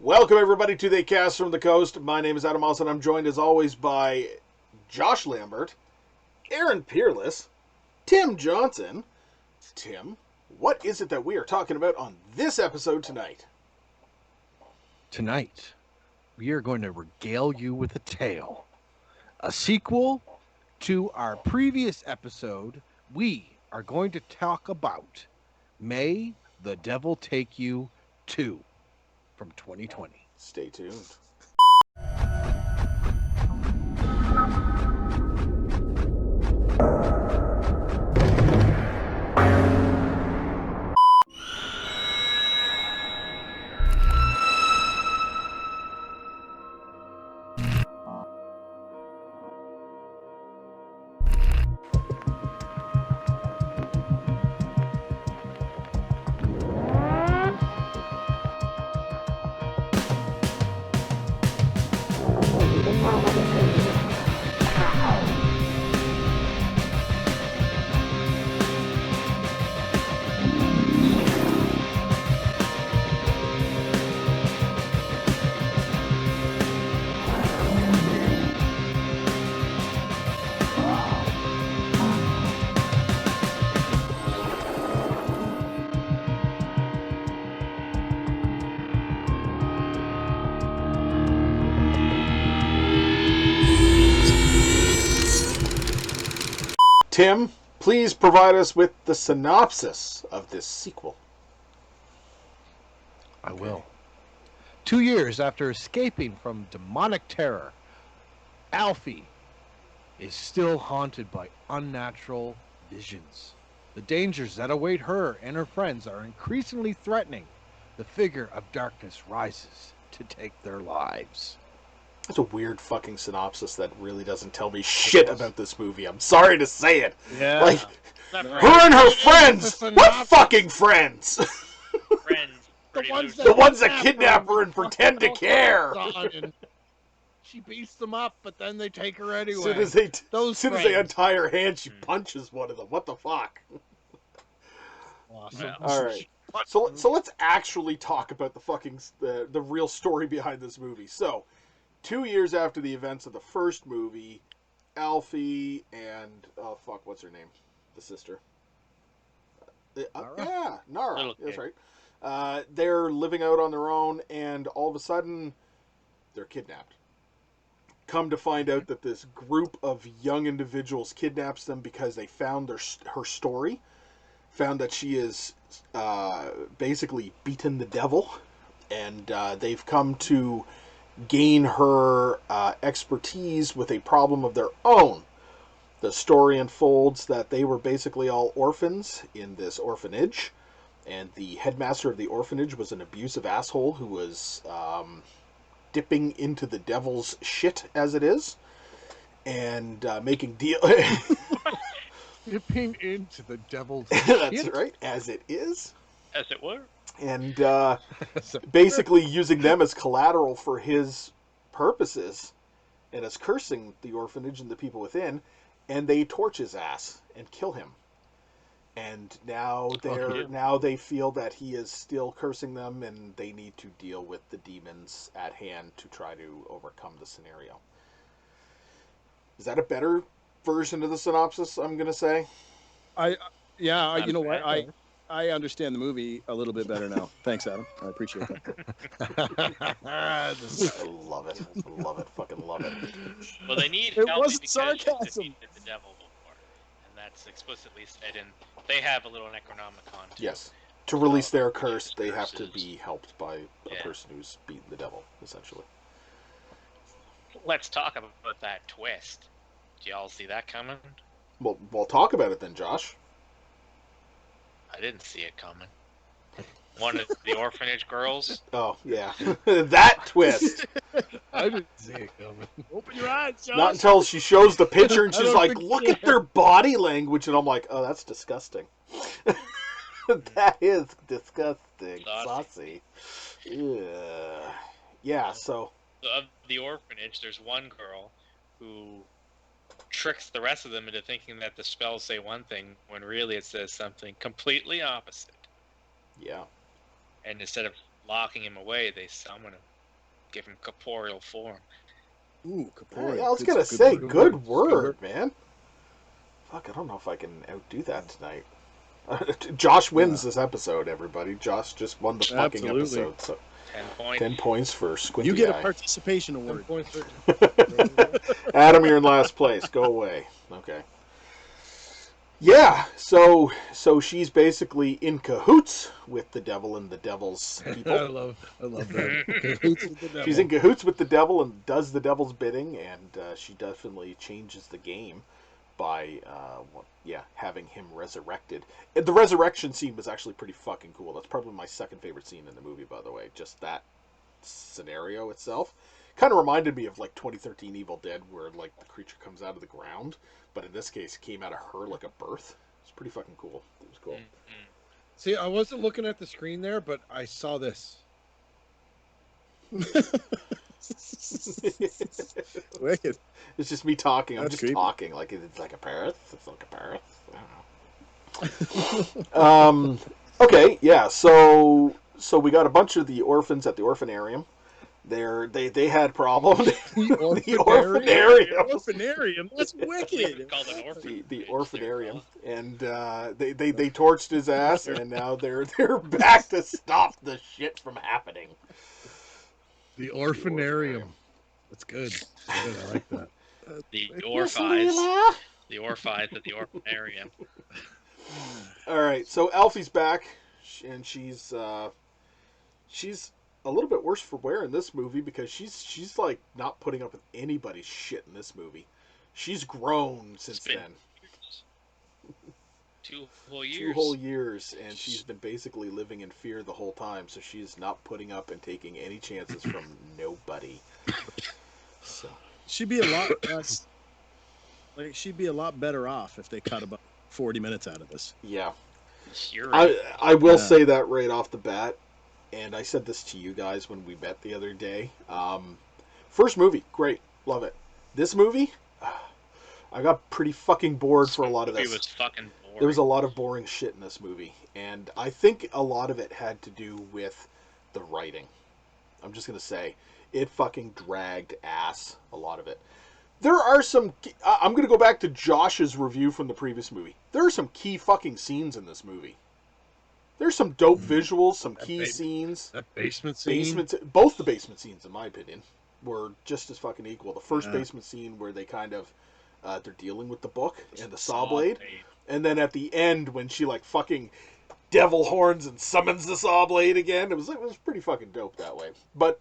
Welcome everybody to the Cast from the Coast. My name is Adam Moss and I'm joined as always by Josh Lambert, Aaron Peerless, Tim Johnson. Tim, what is it that we are talking about on this episode tonight? Tonight, we are going to regale you with a tale. A sequel to our previous episode. We are going to talk about May the Devil Take You 2 from 2020. Stay tuned. Tim, please provide us with the synopsis of this sequel. I will. 2 years after escaping from demonic terror, Alfie is still haunted by unnatural visions. The dangers that await her and her friends are increasingly threatening. The figure of darkness rises to take their lives. That's a weird fucking synopsis that really doesn't tell me shit about this movie. I'm sorry to say it. Yeah. Like, her and her friends! What fucking friends? Friends. The ones that kidnap her and pretend to care. She beats them up, but then they take her anyway. As soon as they untie her hand, she punches one of them. What the fuck? Awesome. Yeah. All right. So let's actually talk about the fucking the real story behind this movie. So, 2 years after the events of the first movie, Alfie and what's her name? The sister. Nara? Yeah, Nara. Little That's kid. right. They're living out on their own, and all of a sudden, they're kidnapped. Come to find out that this group of young individuals kidnaps them because they found her story, found that she is basically beaten the devil, and they've come to gain her expertise with a problem of their own. The story unfolds that they were basically all orphans in this orphanage, and the headmaster of the orphanage was an abusive asshole who was dipping into the devil's shit, as it is, and making deal. Dipping into the devil's That's shit. right, as it is. As it were. And basically using them as collateral for his purposes, and as cursing the orphanage and the people within, and they torch his ass and kill him. And now they feel that he is still cursing them, and they need to deal with the demons at hand to try to overcome the scenario. Is that a better version of the synopsis, I'm going to say? You know bad. what? I understand the movie a little bit better now. Thanks, Adam. I appreciate that. I love it. I love it. Fucking love it. Well, they need It help wasn't because sarcasm. she's defeated the devil before. And that's explicitly said in... They have a little Necronomicon, too. Yes. To release their Religious curse, they have to curses. be helped by a Yeah. person who's beaten the devil, essentially. Let's talk about that twist. Did y'all see that coming? Well, we'll talk about it then, Josh. I didn't see it coming. One of the orphanage girls. Oh, yeah. That twist. I didn't see it coming. Open your eyes, Josh. Not until she shows the picture and I she's don't like, think look she at their body language. And I'm like, oh, that's disgusting. That is disgusting. Saucy. Saucy. Yeah, so... Of the orphanage, there's one girl who tricks the rest of them into thinking that the spells say one thing when really it says something completely opposite. Yeah. And instead of locking him away, they summon him, give him corporeal form. Ooh, Hey, corporeal. I was Good- gonna good say, word. good word, man. Fuck, I don't know if I can outdo that tonight. Josh wins this episode, everybody. Josh just won the fucking Absolutely. episode. So 10 points. 10 points for Squinty You get a Eye. participation 10 award. points for Adam, you're in last place. Go away. Okay. Yeah, so she's basically in cahoots with the devil and the devil's I people. love that. Cahoots with the devil. She's in cahoots with the devil and does the devil's bidding, and she definitely changes the game by, having him resurrected. And the resurrection scene was actually pretty fucking cool. That's probably my second favorite scene in the movie, by the way. Just that scenario itself. Kind of reminded me of, like, 2013 Evil Dead, where, like, the creature comes out of the ground, but in this case, it came out of her like a birth. It's pretty fucking cool. It was cool. See, I wasn't looking at the screen there, but I saw this. Wicked. It's just me talking. I'm That's just creepy. talking. Like, it's like a parrot. It's like a parrot. I don't know. Okay, yeah, so we got a bunch of the orphans at the orphanarium. They had problems. The orphanarium. Orphanarium. That's wicked. Called an orphan. The orphanarium, and they torched his ass, and now they're back to stop the shit from happening. The orphanarium. That's good. Good, I like that. The Yes, Orphies. Leela. The Orphies at the orphanarium. All right, so Alfie's back, and she's a little bit worse for wear in this movie because she's like not putting up with anybody's shit in this movie. She's grown since been then. 2 whole years. 2 whole years, and she's been basically living in fear the whole time. So she's not putting up and taking any chances from nobody. So She'd be a lot less. Like she'd be a lot better off if they cut about 40 minutes out of this. yeah. You're right. I will Yeah. say that right off the bat, and I said this to you guys when we met the other day. First movie, great, love it. This movie, I got pretty fucking bored for a lot of It this. was fucking boring. There was a lot of boring shit in this movie, and I think a lot of it had to do with the writing. I'm just gonna say, it fucking dragged ass, a lot of it. There are some... I'm going to go back to Josh's review from the previous movie. There are some key fucking scenes in this movie. There's some dope visuals, some key scenes. That basement scene. Both the basement scenes, in my opinion, were just as fucking equal. The first basement scene where they kind of... they're dealing with the book and the saw blade. And then at the end, when she, like, fucking devil horns and summons the saw blade again, it was pretty fucking dope that way. But...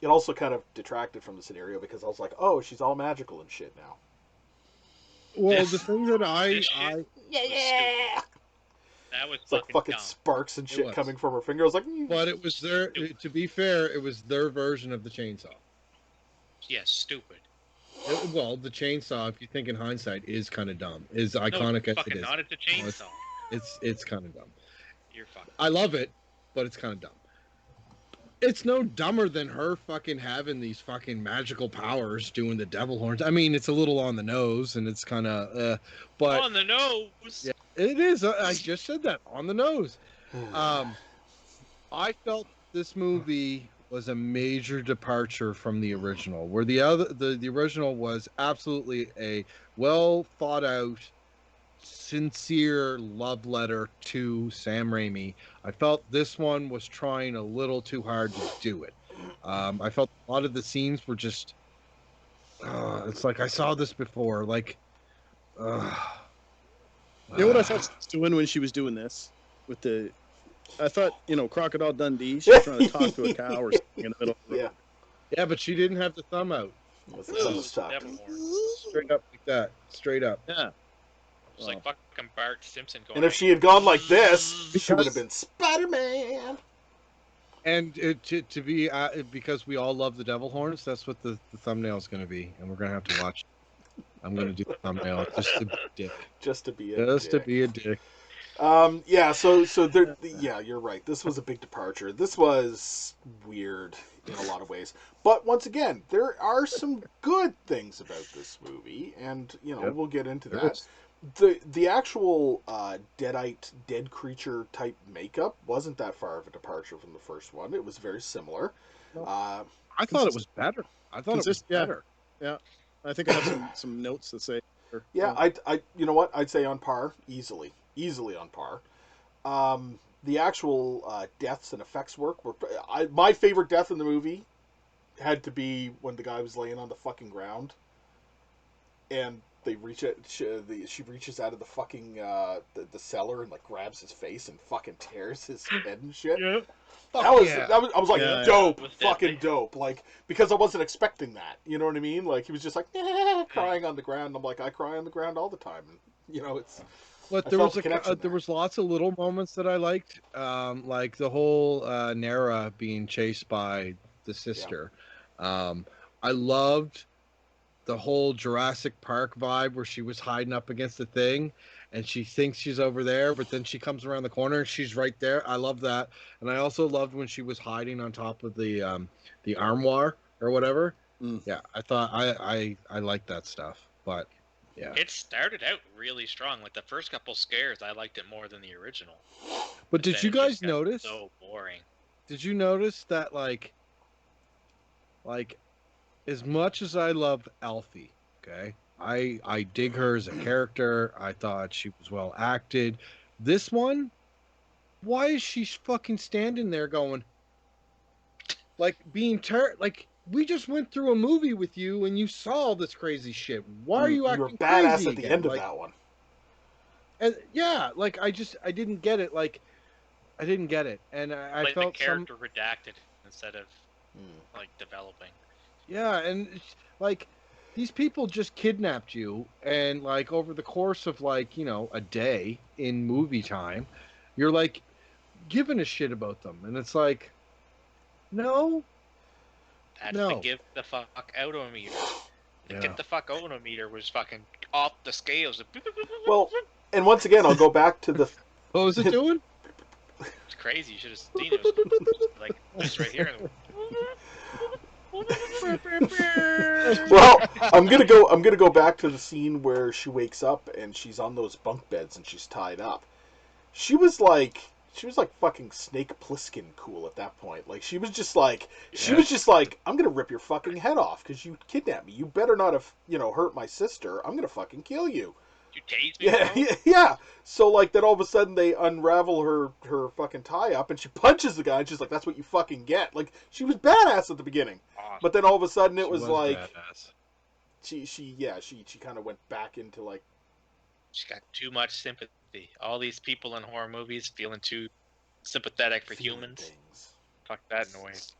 it also kind of detracted from the scenario because I was like, oh, she's all magical and shit now. Well, the thing that That was It's like fucking dumb. sparks and shit was. coming from her finger. I was like, but it was their. To be fair, it was their version of the chainsaw. Yeah, stupid. Well, the chainsaw, if you think in hindsight, is kind of dumb. Is iconic as it fucking is. not. It's a chainsaw. It's kind of dumb. You're fucking. I love it, but it's kind of dumb. It's no dumber than her fucking having these fucking magical powers doing the devil horns. I mean, it's a little on the nose, and it's kind of, but On the nose. yeah, it is. I just said that on the nose. I felt this movie was a major departure from the original, where the original was absolutely a well thought out, sincere love letter to Sam Raimi. I felt this one was trying a little too hard to do it. I felt a lot of the scenes were just it's like I saw this before. Like You know what I thought she was doing when she was doing this? With the, I thought, Crocodile Dundee, she was trying to talk to a cow or something in the middle of the road. yeah, but she didn't have the thumb out. That's the thumb stuck. Devil horns. Straight up like that. Straight up. Yeah. It's like fucking Bart Simpson going. And if she had gone like this, she Because- would have been Spider-Man. And to be because we all love the devil horns, that's what the thumbnail is going to be, and we're going to have to watch. I'm going to do the thumbnail just to be a dick. Just to be a Just to dick. be a dick. Yeah, so there, yeah, you're right. This was a big departure. This was weird in a lot of ways. But once again, there are some good things about this movie, and Yep. we'll get into There that. is. The actual dead creature type makeup wasn't that far of a departure from the first one. It was very similar. No, Uh, I thought it was better. I thought it was yeah, better. yeah. I think I have some notes that say. yeah, you know what? I'd say on par, easily on par. The actual deaths and effects work were. My favorite death in the movie had to be when the guy was laying on the fucking ground, and they reach it. She reaches out of the fucking the cellar and like grabs his face and fucking tears his head and shit. Yeah. I was like Yeah. dope, It was fucking deadly. dope. Like because I wasn't expecting that. You know what I mean? Like he was just like crying on the ground. I'm like I cry on the ground all the time. And, you know it's. But I there felt was the connection there there. was lots of little moments that I liked, like the whole Nara being chased by the Yeah. sister. I loved the whole Jurassic Park vibe where she was hiding up against the thing, and she thinks she's over there, but then she comes around the corner and she's right there. I love that, and I also loved when she was hiding on top of the armoire or whatever. Mm. Yeah, I thought I liked that stuff, but yeah. It started out really strong. Like the first couple scares, I liked it more than the original. But But did then you it just guys got notice? so boring. Did you notice that like as much as I love Alfie, okay, I dig her as a character. I thought she was well acted. This one, why is she fucking standing there going like being like we just went through a movie with you and you saw all this crazy shit. Why are you You were acting badass crazy at the again? end of Like, that one. and yeah, like I didn't get it. Like I didn't get it, and I Like the felt some. character redacted instead of Hmm. like developing. Yeah, and like these people just kidnapped you, and like over the course of like a day in movie time, you're like giving a shit about them, and it's like, no, That's the no, give the fuck odometer. The yeah. get the fuck odometer was fucking off the scales. Well, and once again, I'll go back to the. What was it doing? It's crazy. You should have seen it. It was like this right here. Well, I'm gonna go back to the scene where she wakes up and she's on those bunk beds and she's tied up. She was like fucking Snake Plissken cool at that point. Like she was just like I'm gonna rip your fucking head off because you kidnapped me. You better not have hurt my sister. I'm gonna fucking kill you. You tase me, Yeah, bro? yeah. So like then all of a sudden they unravel her fucking tie up and she punches the guy and she's like, "That's what you fucking get." Like she was badass at the beginning, Awesome. but then all of a sudden it She was like badass. she kind of went back into like She's got too much sympathy. All these people in horror movies feeling too sympathetic for feeling humans. things. Fuck that noise.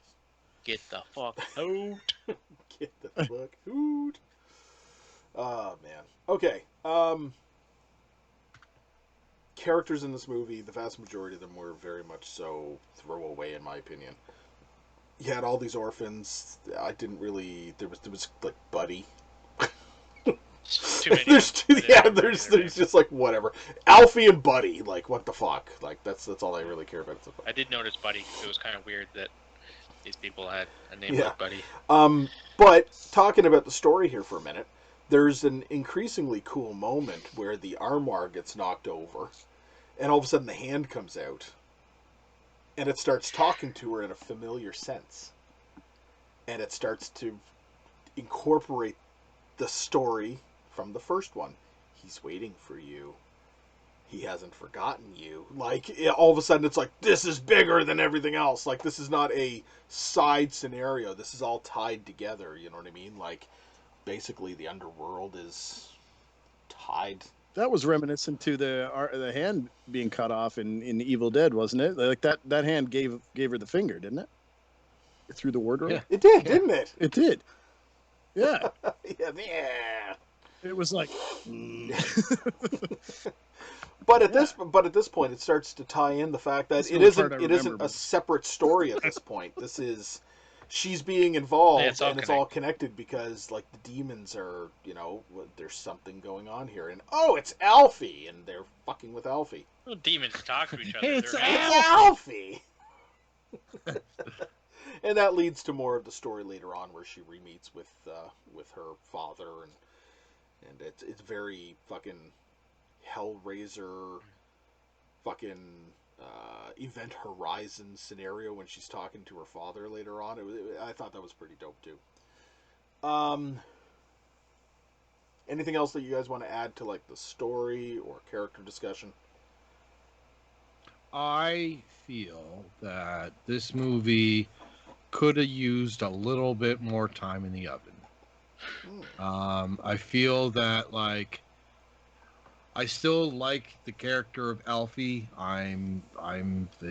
Get the fuck out. Get the fuck out. Oh man. Okay. Characters in this movie, the vast majority of them were very much so throwaway in my opinion. You had all these orphans. I didn't really. There was like Buddy. Too many. There's just like whatever. Alfie and Buddy, like what the fuck? Like that's all I really care about. I did notice Buddy because it was kind of weird that these people had a name Yeah. like Buddy. But talking about the story here for a minute, there's an increasingly cool moment where the armoire gets knocked over, and all of a sudden the hand comes out, and it starts talking to her in a familiar sense, and it starts to incorporate the story from the first one. He's waiting for you. He hasn't forgotten you. Like all of a sudden it's like this is bigger than everything else. Like this is not a side scenario. This is all tied together, you know what I mean? Like basically the underworld is tied. That was reminiscent to the hand being cut off in Evil Dead, wasn't it? Like that hand gave her the finger, didn't it? Through the wardrobe. Yeah. It did, didn't it? It did. Yeah. Yeah. It was like. But at this point, it starts to tie in the fact that That's the it only isn't part I it isn't remember. a separate story at this point. This is she's being involved, Yeah, it's all and it's all connected because like the demons are there's something going on here, and it's Alfie, and they're fucking with Alfie. Well, demons talk to each other. It's They're It's Alfie. And that leads to more of the story later on, where she re-meets with her father, and it's very fucking Hellraiser fucking Event Horizon scenario when she's talking to her father later on. I thought that was pretty dope too. Anything else that you guys want to add to like the story or character discussion? I feel that this movie could have used a little bit more time in the oven. I feel that like I still like the character of Alfie.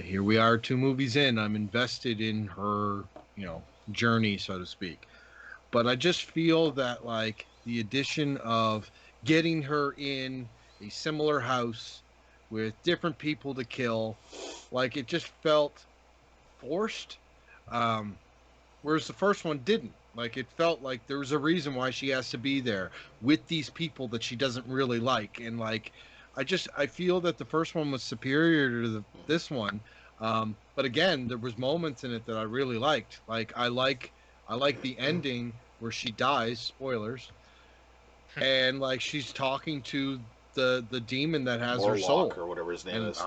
Here we are 2 movies in. I'm invested in her, journey, so to speak. But I just feel that like the addition of getting her in a similar house with different people to kill, like it just felt forced. Whereas the first one didn't. Like it felt like there was a reason why she has to be there with these people that she doesn't really like, and like I feel that the first one was superior to this one. But again, there was moments in it that I really liked. Like I like the ending where she dies. Spoilers. And like she's talking to the demon that has her soul, or whatever his name and is.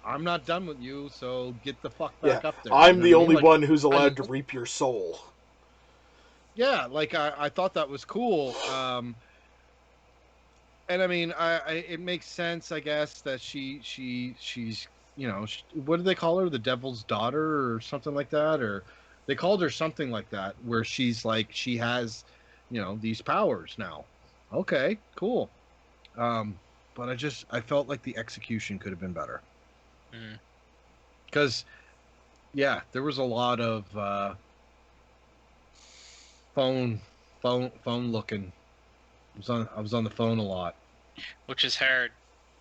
I'm not done with you, so get the fuck Yeah, back up there. I'm You know the what I mean? only Like, one who's I allowed to reap your soul. Yeah, like I thought that was cool. And I mean, it makes sense, I guess, that she's what do they call her? The Devil's Daughter or something like that, or they called her something like that, where she's like she has, these powers now. Okay, cool. But I felt like the execution could have been better. Because yeah, there was a lot of phone looking. I was on the phone a lot. Which is hard,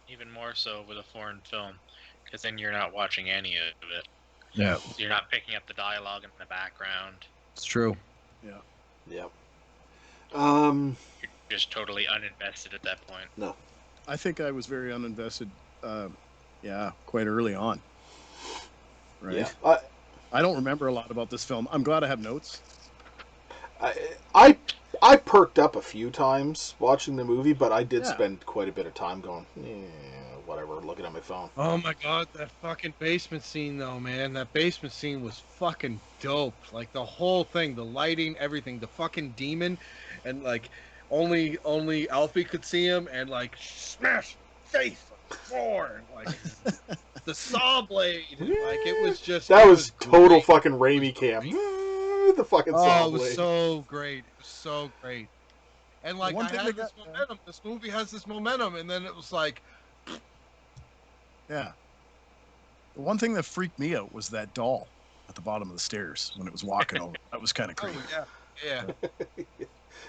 even more so with a foreign film, because then you're not watching any of it. Yeah, You're not picking up the dialogue in the background. it's true. Yeah. You're just totally uninvested at that point. No. I think I was very uninvested. Quite early on. Right. Yeah. I don't remember a lot about this film. I'm glad I have notes. I perked up a few times watching the movie, but I did spend quite a bit of time going, whatever, looking at my phone. Oh my god, that fucking basement scene though, man. That basement scene was fucking dope. Like the whole thing, the lighting, everything, the fucking demon, and like only Alfie could see him, and like smash face on the floor, and like the saw blade, and, like it was just that was total great. fucking Raimi cam. The fucking saw it was blade. so great. It was so great. And like I had this momentum. This movie has this momentum, and then it was like, yeah. The one thing that freaked me out was that doll at the bottom of the stairs when it was walking over. That was kind of creepy. Oh, yeah.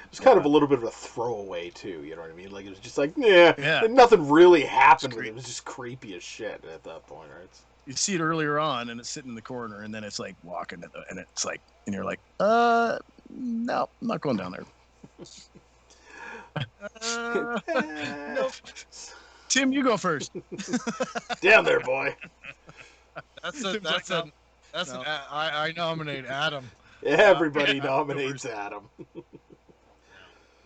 It's kind of a little bit of a throwaway too. You know what I mean? Like it was just like, nothing really happened. It was just creepy as shit at that point, right? You see it earlier on, and it's sitting in the corner, and then it's like walking, and it's like, and you're like, no, I'm not going down there. Nope. Tim, you go first. Down there, boy. I nominate Adam. Everybody nominates Adam.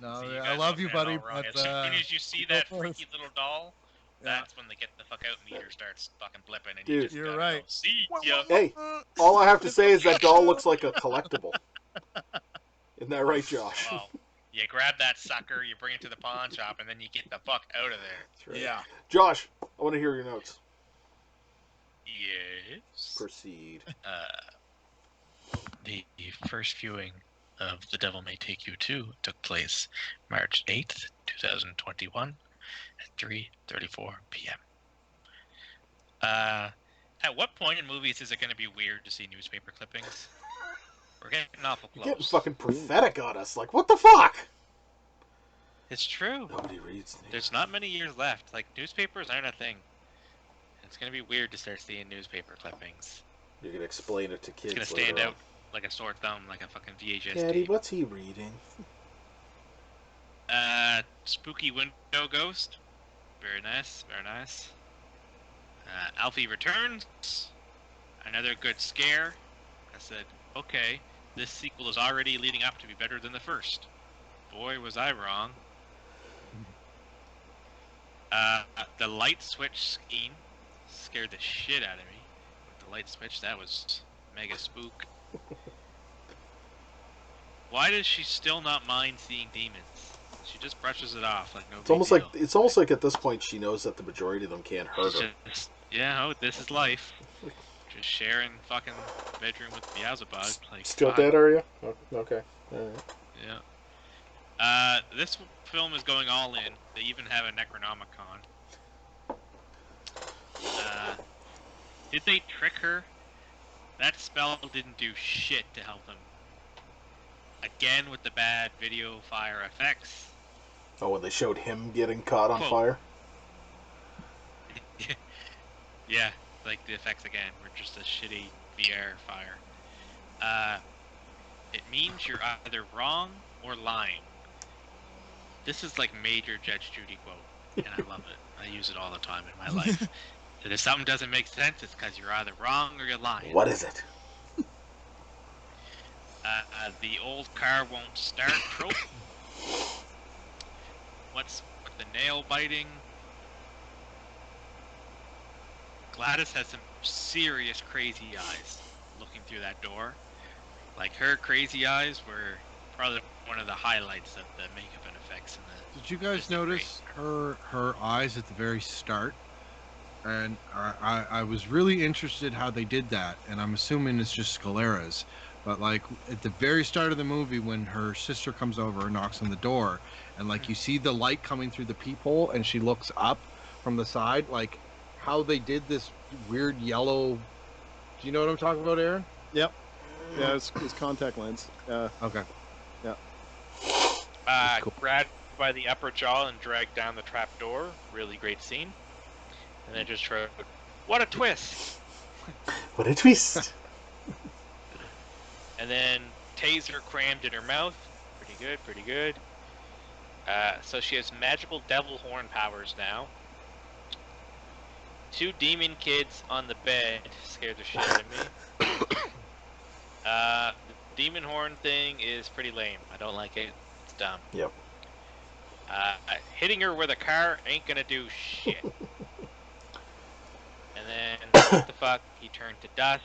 No, See, I love you, buddy. Right. But, as soon as you see that freaky little doll, that's when the get the fuck out meter starts fucking blipping, and Dude, you're right. Go, see ya. Hey, all I have to say is that doll looks like a collectible. Isn't that right, Josh? Well, you grab that sucker, you bring it to the pawn shop, and then you get the fuck out of there. That's right. Yeah. Josh, I want to hear your notes. Yes. Proceed. The first viewing of The Devil May Take You 2 took place March 8th, 2021 at 3:34 p.m. At what point in movies is it going to be weird to see newspaper clippings? We're getting awful close. You're getting fucking prophetic on us. Like, what the fuck? It's true. Nobody reads the There's not many years left. Like, newspapers aren't a thing. It's going to be weird to start seeing newspaper clippings. You're going to explain it to kids. It's going to stand out like a sore thumb, like a fucking VHS Daddy, tape. what's he reading? Spooky window ghost. Very nice, very nice. Alfie returns. Another good scare. I said, okay, this sequel is already leading up to be better than the first. Boy, was I wrong. The light switch scheme scared the shit out of me. With the light switch, that was mega spook. Why does she still not mind seeing demons? She just brushes it off like no big deal. It's almost like at this point she knows that the majority of them can't hurt her. This is life. Just sharing fucking bedroom with Beelzebub. Like, Still fuck. dead, are you? Okay. All right. Yeah. This film is going all in. They even have a Necronomicon. Did they trick her? That spell didn't do shit to help them. Again with the bad video fire effects. Oh, when they showed him getting caught on fire? Yeah, like the effects again were just a shitty VR fire. It means you're either wrong or lying. This is like major Judge Judy quote, and I love it. I use it all the time in my life. That if something doesn't make sense, it's because you're either wrong or you're lying. What is it? The old car won't start trope. What's with the nail biting? Gladys has some serious crazy eyes looking through that door. Like, her crazy eyes were probably one of the highlights of the makeup and effects in the. Did you guys notice her eyes at the very start? And I was really interested how they did that, and I'm assuming it's just scleras. But like at the very start of the movie, when her sister comes over and knocks on the door, and like you see the light coming through the peephole, and she looks up from the side, like how they did this weird yellow. Do you know what I'm talking about, Aaron? Yep. Yeah, it's contact lens. Okay. Yeah. Cool. Grabbed by the upper jaw and dragged down the trap door. Really great scene. And then just heard, what a twist! What a twist! And then taser crammed in her mouth. Pretty good. So she has magical devil horn powers now. 2 demon kids on the bed scared the shit out of me. The demon horn thing is pretty lame. I don't like it. It's dumb. Yep. Hitting her with a car ain't gonna do shit. And then, what the fuck? He turned to dust.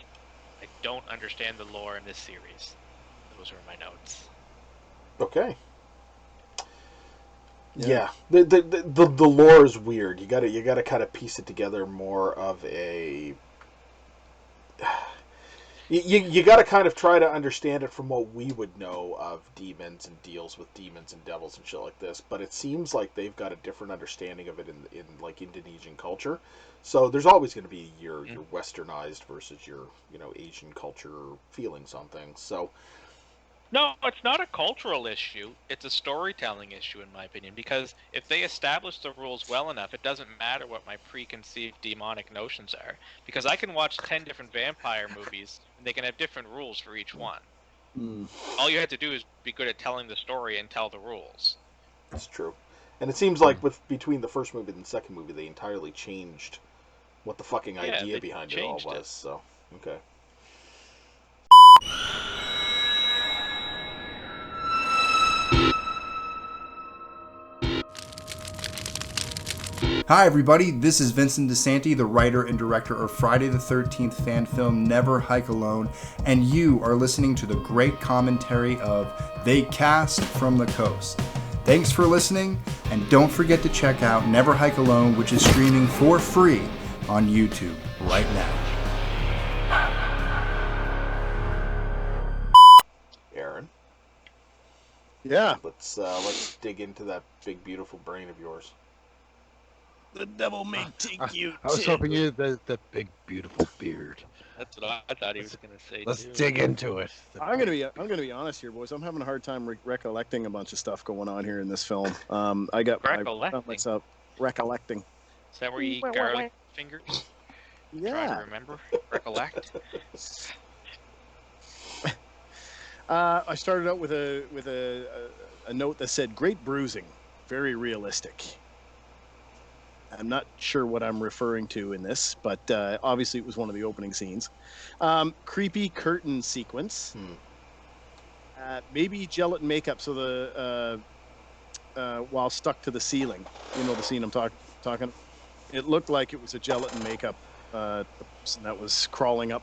I don't understand the lore in this series. Those are my notes. Okay. Yeah. The lore is weird. You gotta kind of piece it together more of a. You got to kind of try to understand it from what we would know of demons and deals with demons and devils and shit like this. But it seems like they've got a different understanding of it in like Indonesian culture. So there's always going to be your westernized versus your Asian culture feelings on things. So no, it's not a cultural issue. It's a storytelling issue, in my opinion. Because if they establish the rules well enough, it doesn't matter what my preconceived demonic notions are. Because I can watch 10 different vampire movies, and they can have different rules for each one. All you have to do is be good at telling the story and tell the rules. That's true. And it seems like between the first movie and the second movie, they entirely changed what the fucking idea behind it all was. So, okay. Hi everybody, this is Vincent DeSanti, the writer and director of Friday the 13th fan film Never Hike Alone, and you are listening to the great commentary of They Cast from the Coast. Thanks for listening, and don't forget to check out Never Hike Alone, which is streaming for free on YouTube right now. Aaron? Yeah. Let's dig into that big beautiful brain of yours. The devil may take you. I was hoping you the big beautiful beard. That's what I thought he was going to say. Let's dig into it. I'm gonna be honest here, boys. I'm having a hard time recollecting a bunch of stuff going on here in this film. I found myself recollecting. Is that where you eat garlic fingers? Yeah. Try to remember. Recollect. I started out with a note that said "great bruising, very realistic." I'm not sure what I'm referring to in this, but obviously it was one of the opening scenes. Creepy curtain sequence. Maybe gelatin makeup so the while stuck to the ceiling. You know the scene I'm talking. talking. It looked like it was a gelatin makeup person that was crawling up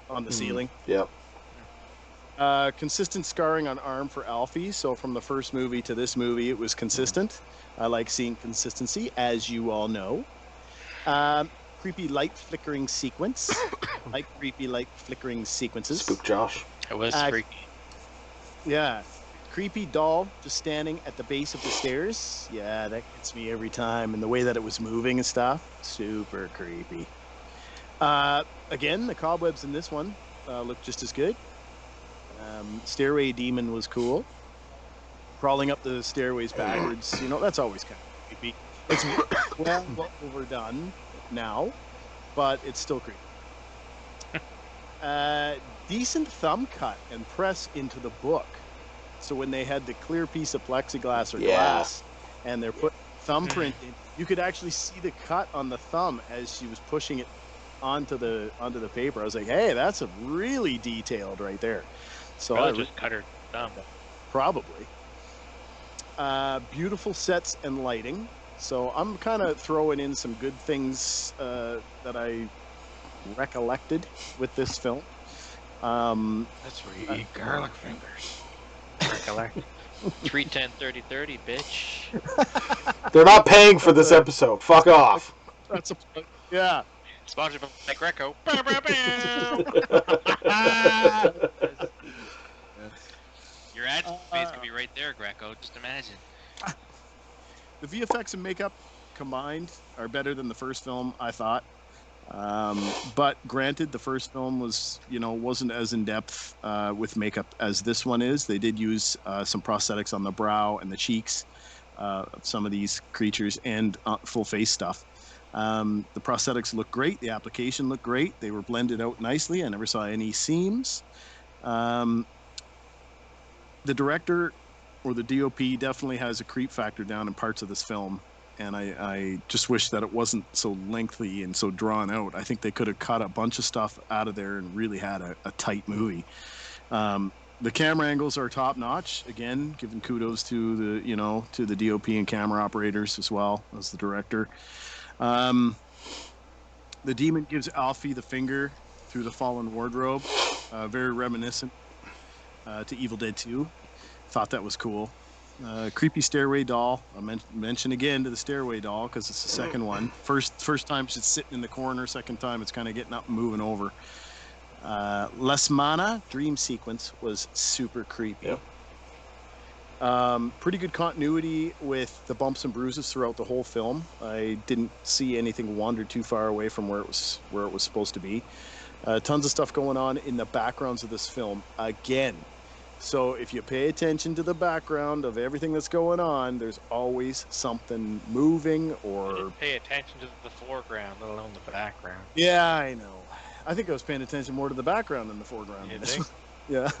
on the ceiling. Yep. Consistent scarring on arm for Alfie. So from the first movie to this movie, it was consistent. I like seeing consistency, as you all know. Creepy light flickering sequence. Like creepy light flickering sequences. Spook Josh. It was freaky. Yeah. Creepy doll just standing at the base of the stairs. Yeah, that gets me every time. And the way that it was moving and stuff, super creepy. Again, the cobwebs in this one look just as good. Stairway demon was cool. Crawling up the stairways backwards, that's always kind of creepy. It's well overdone now, but it's still creepy. Decent thumb cut and press into the book. So when they had the clear piece of plexiglass or glass, and they're put thumbprint in, you could actually see the cut on the thumb as she was pushing it onto the paper. I was like, hey, that's a really detailed right there. So I just cut her thumb. Probably. Beautiful sets and lighting. So I'm kind of throwing in some good things that I recollected with this film. That's where you eat garlic fingers. Recollect. 310-30-30, bitch. They're not paying for this episode. Fuck off. Yeah. Sponsored by Greco. Your ad space could be right there, Greco. Just imagine. The VFX and makeup combined are better than the first film, I thought. But granted, the first film wasn't as in depth with makeup as this one is. They did use some prosthetics on the brow and the cheeks of some of these creatures and full face stuff. The prosthetics look great. The application looked great. They were blended out nicely. I never saw any seams. The director or the DOP definitely has a creep factor down in parts of this film. And I just wish that it wasn't so lengthy and so drawn out. I think they could have cut a bunch of stuff out of there and really had a tight movie. The camera angles are top notch. Again, giving kudos to the DOP and camera operators as well as the director. The demon gives Alfie the finger through the fallen wardrobe. Very reminiscent to Evil Dead 2. Thought that was cool. Creepy stairway doll. I mention again to the stairway doll because it's the second one. First time it's sitting in the corner. Second time it's kind of getting up and moving over. Les Mana dream sequence was super creepy. Yep. Pretty good continuity with the bumps and bruises throughout the whole film. I didn't see anything wander too far away from where it was supposed to be. Tons of stuff going on in the backgrounds of this film. Again. So if you pay attention to the background of everything that's going on, there's always something moving or... Pay attention to the foreground, let alone the background. Yeah, I know. I think I was paying attention more to the background than the foreground. You think? Yeah.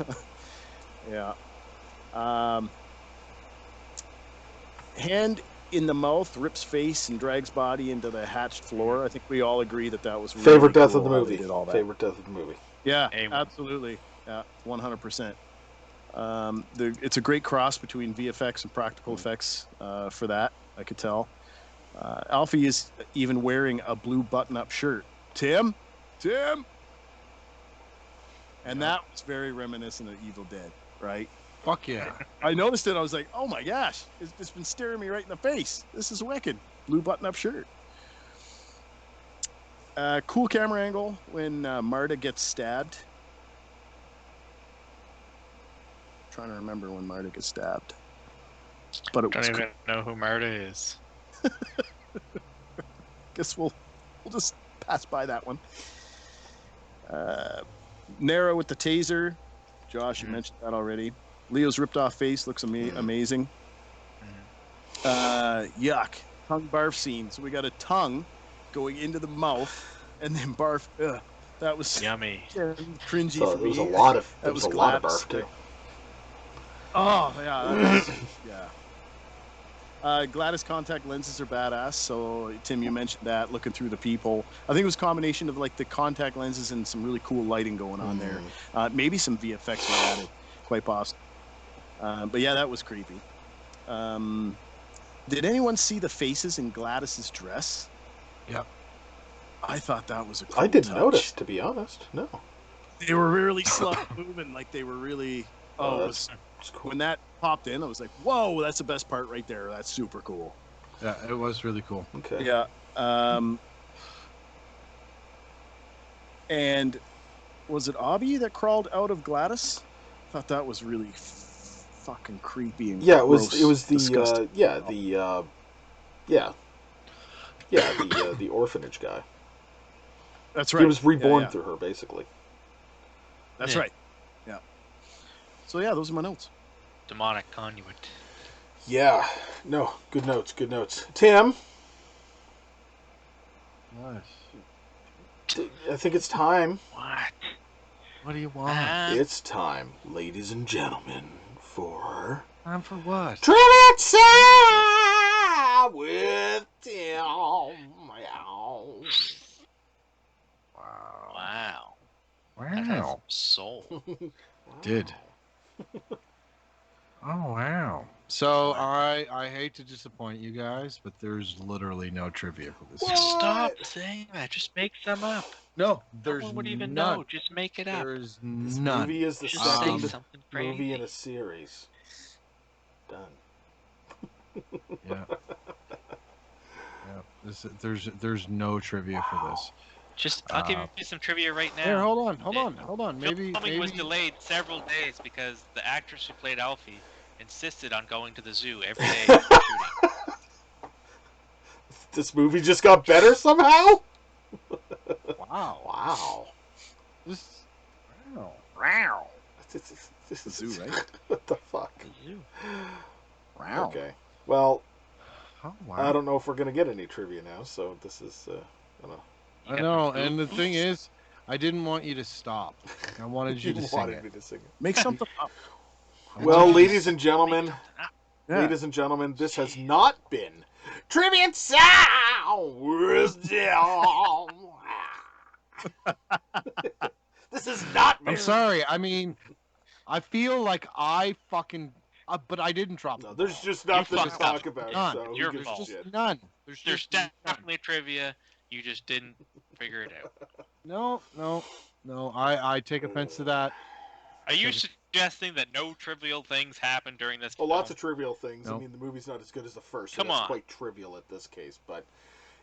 Yeah. Hand in the mouth, rips face and drags body into the hatched floor. I think we all agree that was really favorite death cool of the movie. Did all that. Favorite death of the movie. Yeah, A1. Absolutely. Yeah, 100%. It's a great cross between VFX and practical effects for that, I could tell. Alfie is even wearing a blue button-up shirt. Tim? And that was very reminiscent of Evil Dead, right? Fuck yeah. I noticed it. I was like, oh my gosh, it's been staring me right in the face. This is wicked. Blue button-up shirt. Cool camera angle when Marta gets stabbed. Trying to remember when Marta gets stabbed, but it Don't was even know who Marta is. Guess we'll just pass by that one. Nara with the taser. Josh, you mentioned that already. Leo's ripped off face looks amazing. Yuck. Tongue barf scene. So we got a tongue going into the mouth and then barf. That was yummy. Cringy So for there me. was a lot of Gladys. barf too. Oh yeah, yeah. Gladys contact lenses are badass. So Tim, you mentioned that looking through the people. I think it was a combination of like the contact lenses and some really cool lighting going on there. Maybe some VFX were added, quite possible. But yeah, that was creepy. The Did anyone see the faces in Gladys's dress? Yep. I thought that was a cool I didn't touch. notice, to be honest. No. They were really slow moving, like they were really. Oh, That's cool. when that popped in, I was like, "Whoa, that's the best part right there. That's super cool." Yeah, it was really cool. Okay. Yeah. And was it Abby that crawled out of Gladys? I thought that was really fucking creepy and Yeah, it gross, was the disgusting. the orphanage guy. That's right. He was reborn Yeah. through her, basically. That's Yeah. right. Yeah. So yeah, those are my notes. Demonic conduit. Yeah. No, good notes, good notes. Tim, Nice. I think it's time. What? What do you want? It's time, ladies and gentlemen, for Time for what? Trivia Time with Tim. Wow. That has Wow. soul. Did. Oh wow. So I hate to disappoint you guys, but there's literally no trivia for this. What? Stop saying that. Just make them up. No, No there's one would even none. know. Just make it up. There's This none. movie is the Just say second something crazy. movie in a series. Done. Yeah. There's no trivia for this. Just, I'll give you some trivia right now. Here, hold on. Maybe Filming was delayed several days because the actress who played Alfie insisted on going to the zoo every day for shooting. This movie just got better somehow? Wow. Wow. This. Wow. Wow. This is Zoo, right? What the fuck? The zoo. Wow. Okay. Well, Oh, wow. I don't know if we're gonna get any trivia now, so this is I don't know. You I got know, the and the boobs. thing is, I didn't want you to stop. I wanted you to sing wanted it. me to sing it. Make something up. I Well, wanted you to ladies and gentlemen, Yeah. ladies and gentlemen, this has not been Trivia Sound with Tim. This has not been. I'm sorry. I mean, I feel like I fucking. But I didn't drop. No, the there's ball. just nothing to fucked up. talk about. None. So who Your gives a fault. There's shit? just none. There's just none. definitely trivia. You just didn't figure it out. No. I take offense to that. Are you suggesting that no trivial things happened during this Well, film? lots of trivial things. I No. mean, the movie's not as good as the first. Come so that's on. quite trivial at this case. But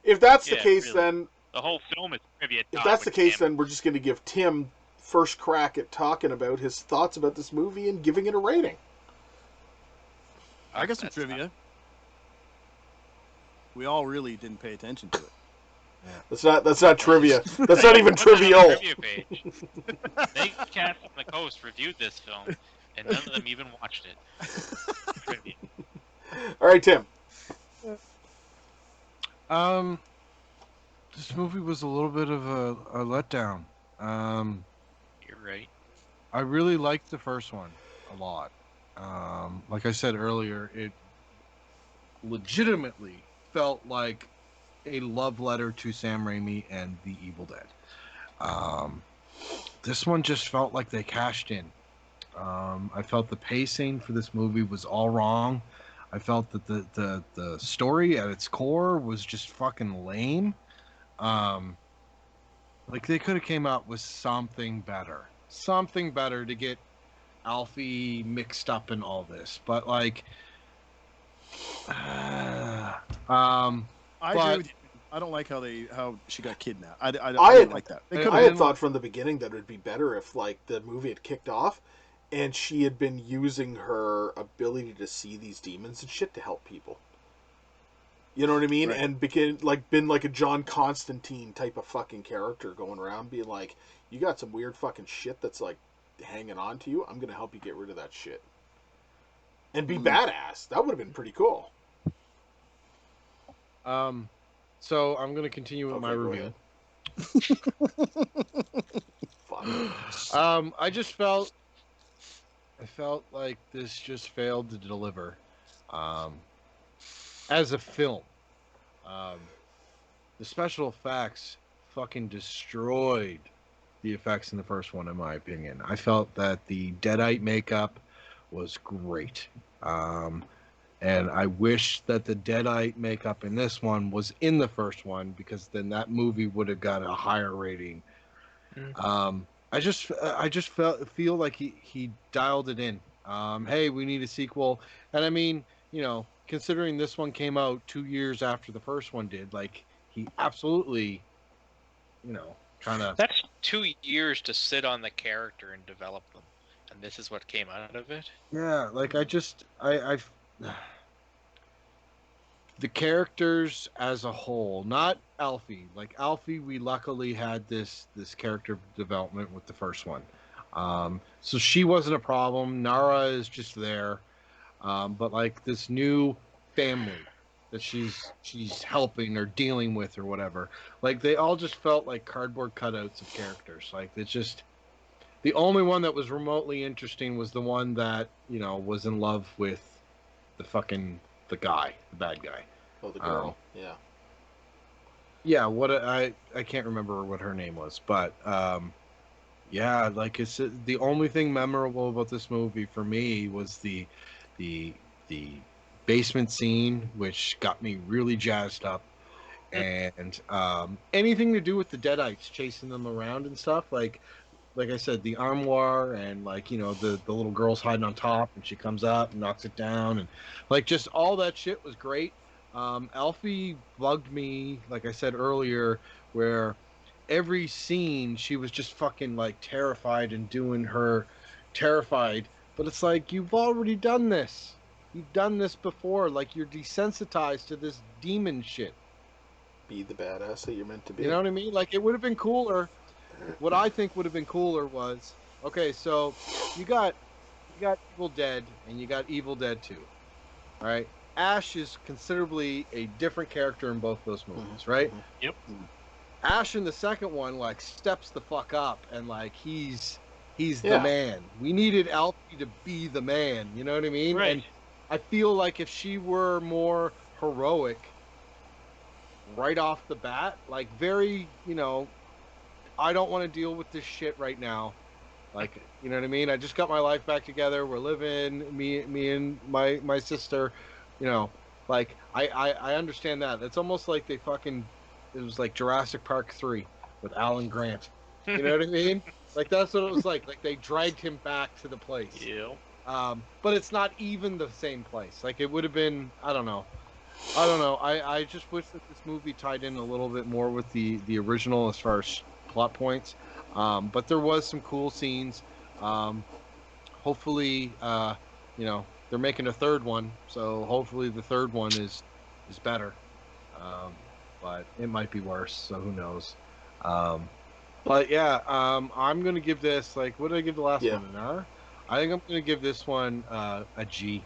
if that's the Yeah, case, really. then The whole film is trivia. if that's the case, then we're just going to give Tim first crack at talking about his thoughts about this movie and giving it a rating. I got some trivia. We all really didn't pay attention to it. That's not trivia. That's not even trivial. Trivia page. They cast on the coast reviewed this film, and none of them even watched it. Trivia. All right, Tim. This movie was a little bit of a letdown. You're right. I really liked the first one a lot. Like I said earlier, it legitimately felt like a love letter to Sam Raimi and The Evil Dead. This one just felt like they cashed in. I felt the pacing for this movie was all wrong. I felt that the story at its core was just fucking lame. Like they could have came up with something better to get Alfie mixed up in all this, but like, I But- agree with you. I don't like how she got kidnapped. I I didn't like that. They I- could I have. had thought from the beginning that it would be better if like the movie had kicked off and she had been using her ability to see these demons and shit to help people. You know what I mean? Right. And been like a John Constantine type of fucking character going around being like, you got some weird fucking shit that's like hanging on to you. I'm gonna help you get rid of that shit. And be badass. That would have been pretty cool. So I'm gonna continue with my go review. Fuck. I felt like this just failed to deliver as a film. The special effects fucking destroyed the effects in the first one, in my opinion. I felt that the Deadite makeup was great. And I wish that the Deadite makeup in this one was in the first one, because then that movie would have got a higher rating. I just feel like he dialed it in. Hey, we need a sequel, and I mean, considering this one came out 2 years after the first one did, like he absolutely, kind of. That's 2 years to sit on the character and develop them, and this is what came out of it. Yeah, like I've the characters as a whole, not Alfie. Like Alfie, we luckily had this character development with the first one, so she wasn't a problem. Nara is just there, but like this new family that she's helping or dealing with or whatever, like they all just felt like cardboard cutouts of characters. Like it's just the only one that was remotely interesting was the one that was in love with the guy, the bad guy. Oh, the girl. Yeah. Yeah, I can't remember what her name was, but yeah, like it's the only thing memorable about this movie for me was the the basement scene, which got me really jazzed up, and anything to do with the Deadites chasing them around and stuff, like I said, the armoire, and like the little girl's hiding on top, and she comes up and knocks it down, and like just all that shit was great. Alfie bugged me, like I said earlier, where every scene she was just fucking like terrified and doing her terrified, but it's like you've already done this. You've done this before. Like you're desensitized to this demon shit. Be the badass that you're meant to be. You know what I mean? Like it would have been cooler. What I think would have been cooler was, okay, so you got Evil Dead and you got Evil Dead 2. All right? Ash is considerably a different character in both those movies, right? Yep. Ash in the second one like steps the fuck up, and like he's the Yeah. man. We needed Alfie to be the man, you know what I mean? Right. And I feel like if she were more heroic right off the bat, like very, I don't want to deal with this shit right now. Like, you know what I mean? I just got my life back together. We're living, me and my sister, like I understand that. It's almost like it was like Jurassic Park 3 with Alan Grant. You know what I mean? Like that's what it was like. Like they dragged him back to the place. Yeah. But it's not even the same place. Like it would have been, I don't know. I just wish that this movie tied in a little bit more with the original as far as plot points. But there was some cool scenes. Hopefully, they're making a third one, so hopefully the third one is better. But it might be worse, so who knows? But yeah, I'm gonna give this, like, what did I give the last one? An R? I think I'm gonna give this one a G.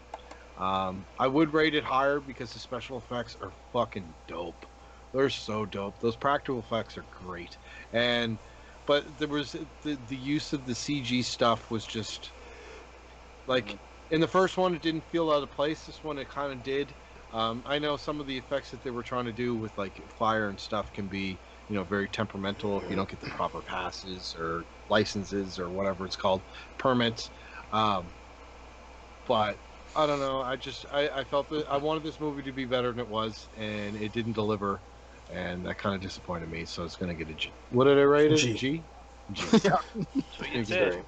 I would rate it higher because the special effects are fucking dope. They're so dope. Those practical effects are great. But there was the use of the CG stuff was just like in the first one it didn't feel out of place. This one it kind of did. I know some of the effects that they were trying to do with like fire and stuff can be very temperamental if you don't get the proper passes or licenses or whatever it's called, permits. But I don't know. I felt that I wanted this movie to be better than it was, and it didn't deliver, and that kind of disappointed me. So it's gonna get a G. What did I rate it? G. G. Yeah. So you did.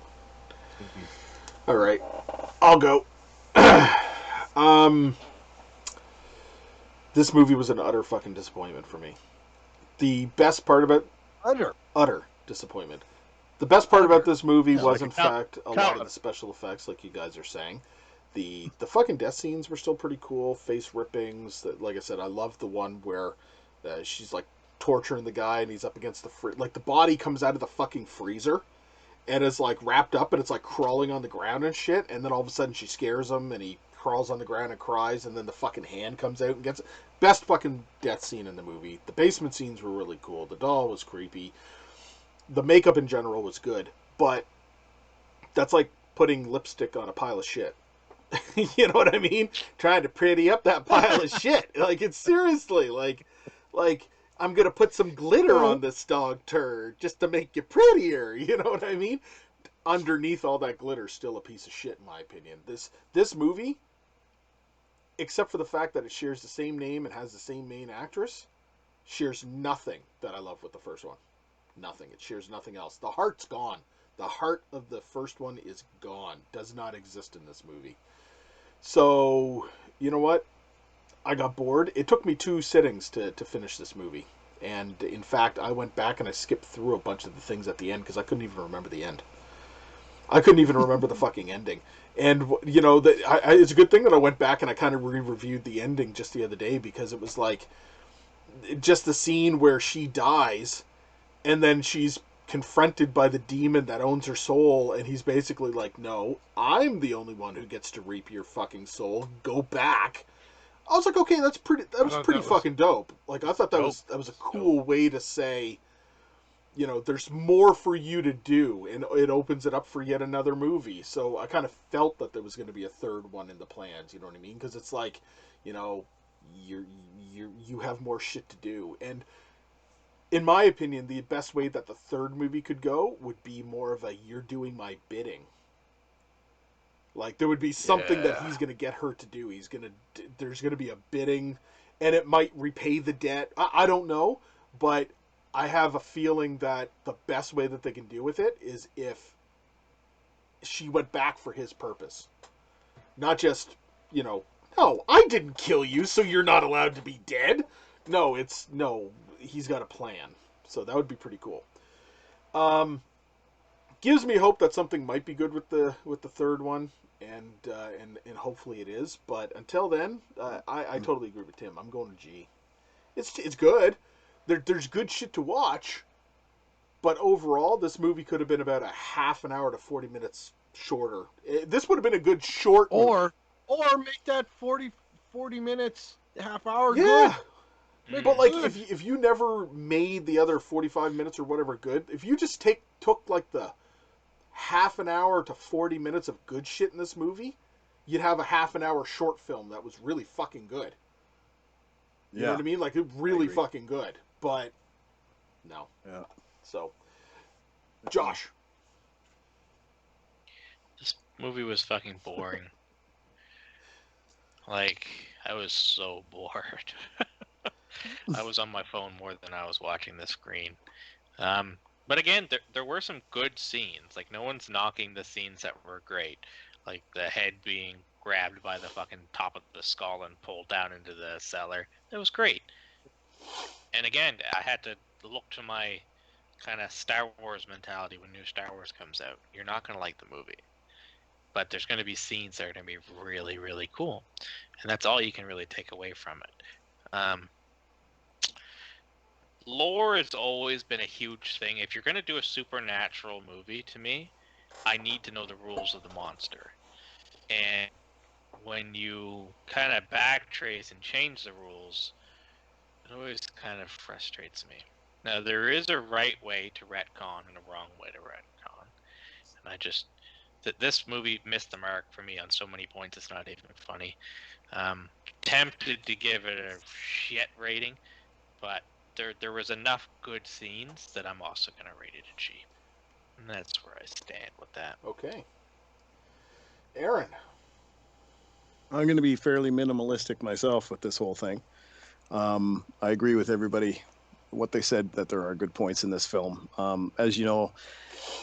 All right, I'll go. This movie was an utter fucking disappointment for me. The best part about utter disappointment. The best part about this movie was, in fact, a lot of the special effects, like you guys are saying. The fucking death scenes were still pretty cool. Face rippings. That, like I said, I love the one where she's like torturing the guy and he's up against the like the body comes out of the fucking freezer and is like wrapped up and it's like crawling on the ground and shit. And then all of a sudden she scares him and he crawls on the ground and cries, and then the fucking hand comes out and gets it. Best fucking death scene in the movie. The basement scenes were really cool. The doll was creepy. The makeup in general was good, but that's like putting lipstick on a pile of shit. You know what I mean? Trying to pretty up that pile of shit. Like, it's seriously like I'm gonna put some glitter on this dog turd just to make you prettier. You know what I mean? Underneath all that glitter, still a piece of shit in my opinion. This movie except for the fact that it shares the same name and has the same main actress, shares nothing that I love with the first one. Nothing. It shares nothing else. The heart's gone. The heart of the first one is gone. Does not exist in this movie. So, you know what? I got bored. It took me 2 sittings to finish this movie. And in fact, I went back and I skipped through a bunch of the things at the end because I couldn't even remember the end. I couldn't even remember the fucking ending. And, you know, it's a good thing that I went back and I kind of re-reviewed the ending just the other day, because it was like just the scene where she dies and then she's confronted by the demon that owns her soul, and he's basically like, no, I'm the only one who gets to reap your fucking soul. Go back. I was like, okay, that was pretty fucking dope. Like, I thought that was a cool way to say, you know, there's more for you to do, and it opens it up for yet another movie. So I kind of felt that there was going to be a third one in the plans. You know what I mean? Because it's like, you know, you have more shit to do. And in my opinion, the best way that the third movie could go would be more of a "you're doing my bidding." Like, there would be something that he's going to get her to do. There's going to be a bidding, and it might repay the debt. I don't know, but I have a feeling that the best way that they can deal with it is if she went back for his purpose. Not just, you know, no, I didn't kill you, so you're not allowed to be dead. No, he's got a plan. So that would be pretty cool. Gives me hope that something might be good with the third one, and hopefully it is. But until then, I totally agree with Tim. I'm going to G. It's good. There's good shit to watch, but overall, this movie could have been about a half an hour to 40 minutes shorter. This would have been a good short movie. Or make that 40 minutes, half hour Yeah. good. But like, if you never made the other 45 minutes or whatever good, if you just took like the half an hour to 40 minutes of good shit in this movie, you'd have a half an hour short film that was really fucking good. You know what I mean? Like, really fucking good. But no. Yeah. So, Josh. This movie was fucking boring. Like, I was so bored. I was on my phone more than I was watching the screen. But again, there were some good scenes. Like, no one's knocking the scenes that were great. Like, the head being grabbed by the fucking top of the skull and pulled down into the cellar. That was great. And again, I had to look to my kind of Star Wars mentality when new Star Wars comes out. You're not going to like the movie. But there's going to be scenes that are going to be really, really cool. And that's all you can really take away from it. Lore has always been a huge thing. If you're going to do a supernatural movie, to me, I need to know the rules of the monster. And when you kind of backtrace and change the rules, it always kind of frustrates me. Now, there is a right way to retcon and a wrong way to retcon. And this movie missed the mark for me on so many points, it's not even funny. Tempted to give it a shit rating, but there was enough good scenes that I'm also going to rate it a G. And that's where I stand with that. Okay. Aaron. I'm going to be fairly minimalistic myself with this whole thing. I agree with everybody, what they said, that there are good points in this film. As you know,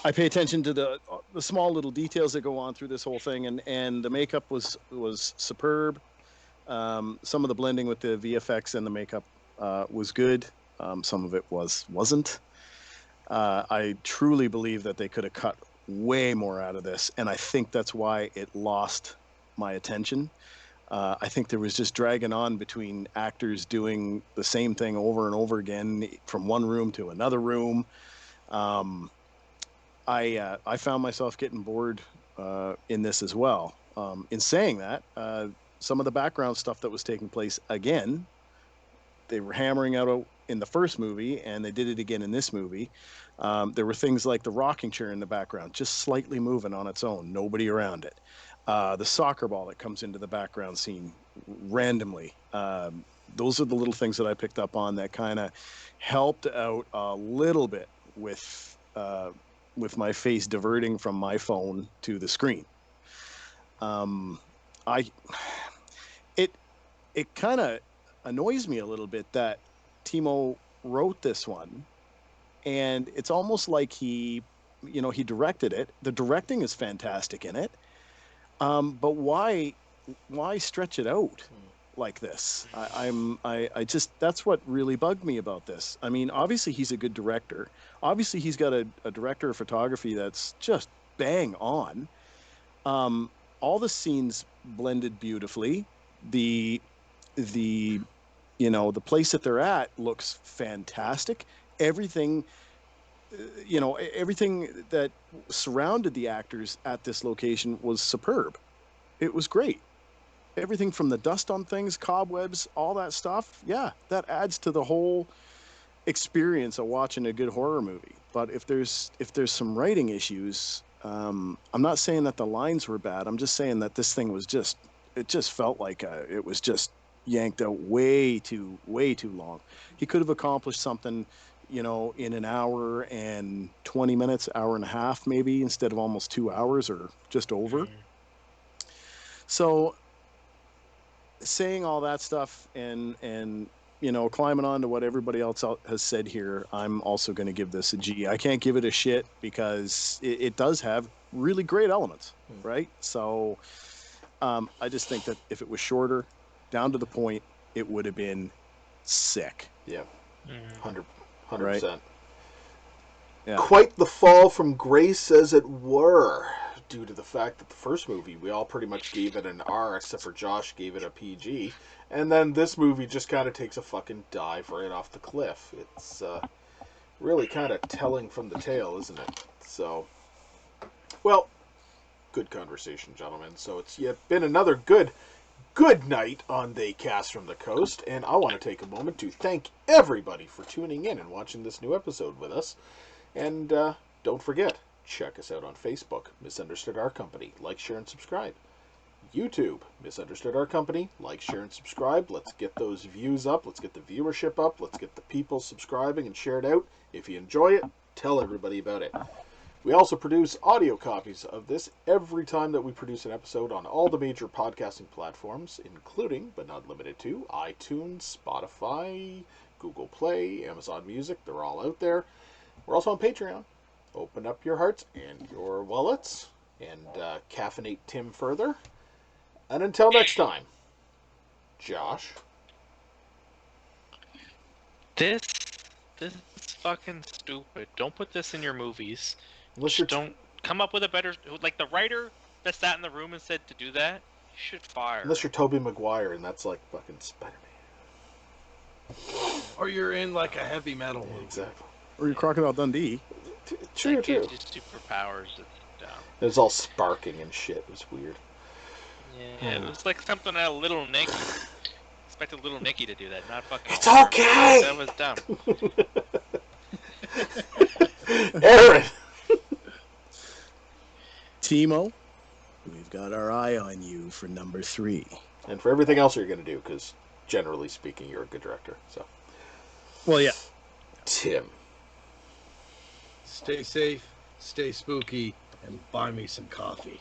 I pay attention to the small little details that go on through this whole thing, and the makeup was superb. Some of the blending with the VFX and the makeup was good. Some of it wasn't. I truly believe that they could have cut way more out of this, and I think that's why it lost my attention. I think there was just dragging on between actors doing the same thing over and over again from one room to another room. I found myself getting bored in this as well. In saying that, some of the background stuff that was taking place again, they were hammering out in the first movie, and they did it again in this movie. There were things like the rocking chair in the background, just slightly moving on its own, nobody around it. The soccer ball that comes into the background scene randomly. Those are the little things that I picked up on that kind of helped out a little bit with my face diverting from my phone to the screen. it kind of annoys me a little bit that Timo wrote this one, and it's almost like he directed it. The directing is fantastic in it, but why stretch it out like this? I just, that's what really bugged me about this. I mean, obviously he's a good director. Obviously he's got a director of photography that's just bang on. All the scenes blended beautifully. The the place that they're at looks fantastic. Everything, everything that surrounded the actors at this location was superb. It was great. Everything from the dust on things, cobwebs, all that stuff. Yeah, that adds to the whole experience of watching a good horror movie. But if there's some writing issues, I'm not saying that the lines were bad. I'm just saying that this thing was just, it just felt like it was just yanked out way too long. He could have accomplished something, in an hour and 20 minutes, hour and a half maybe, instead of almost 2 hours or just over. So saying all that stuff and climbing on to what everybody else has said here, I'm also going to give this a G. I can't give it a shit because it does have really great elements, right? So I just think that if it was shorter, down to the point, it would have been sick. Yeah, 100%. Right. Yeah. Quite the fall from grace, as it were, due to the fact that the first movie, we all pretty much gave it an R, except for Josh gave it a PG. And then this movie just kind of takes a fucking dive right off the cliff. It's really kind of telling from the tale, isn't it? So, well, good conversation, gentlemen. So it's been another good night on They Cast from the Coast, and I want to take a moment to thank everybody for tuning in and watching this new episode with us. And don't forget, check us out on Facebook, Misunderstood Our Company. Like, share, and subscribe. YouTube, Misunderstood Our Company. Like, share, and subscribe. Let's get those views up. Let's get the viewership up. Let's get the people subscribing and share it out. If you enjoy it, tell everybody about it. We also produce audio copies of this every time that we produce an episode on all the major podcasting platforms, including, but not limited to, iTunes, Spotify, Google Play, Amazon Music. They're all out there. We're also on Patreon. Open up your hearts and your wallets and caffeinate Tim further. And until next time, Josh. This is fucking stupid. Don't put this in your movies. Unless you're Don't come up with a better, like the writer that sat in the room and said to do that. You should fire. Unless you're Tobey Maguire and that's like fucking Spider-Man. Or you're in like a heavy metal movie. Exactly. Or your Crocodile Dundee. True, Like, too. just superpowers. It's dumb. It was all sparking and shit. It was weird. Yeah, it was like something out of Little Nicky. Expected Little Nicky to do that, not fucking. It's okay! That was dumb. Aaron! Timo, we've got our eye on you for number 3. And for everything else you're going to do, because generally speaking, you're a good director. So, Well, yeah. Tim. Stay safe, stay spooky, and buy me some coffee.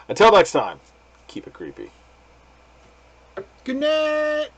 Until next time, keep it creepy. Good night!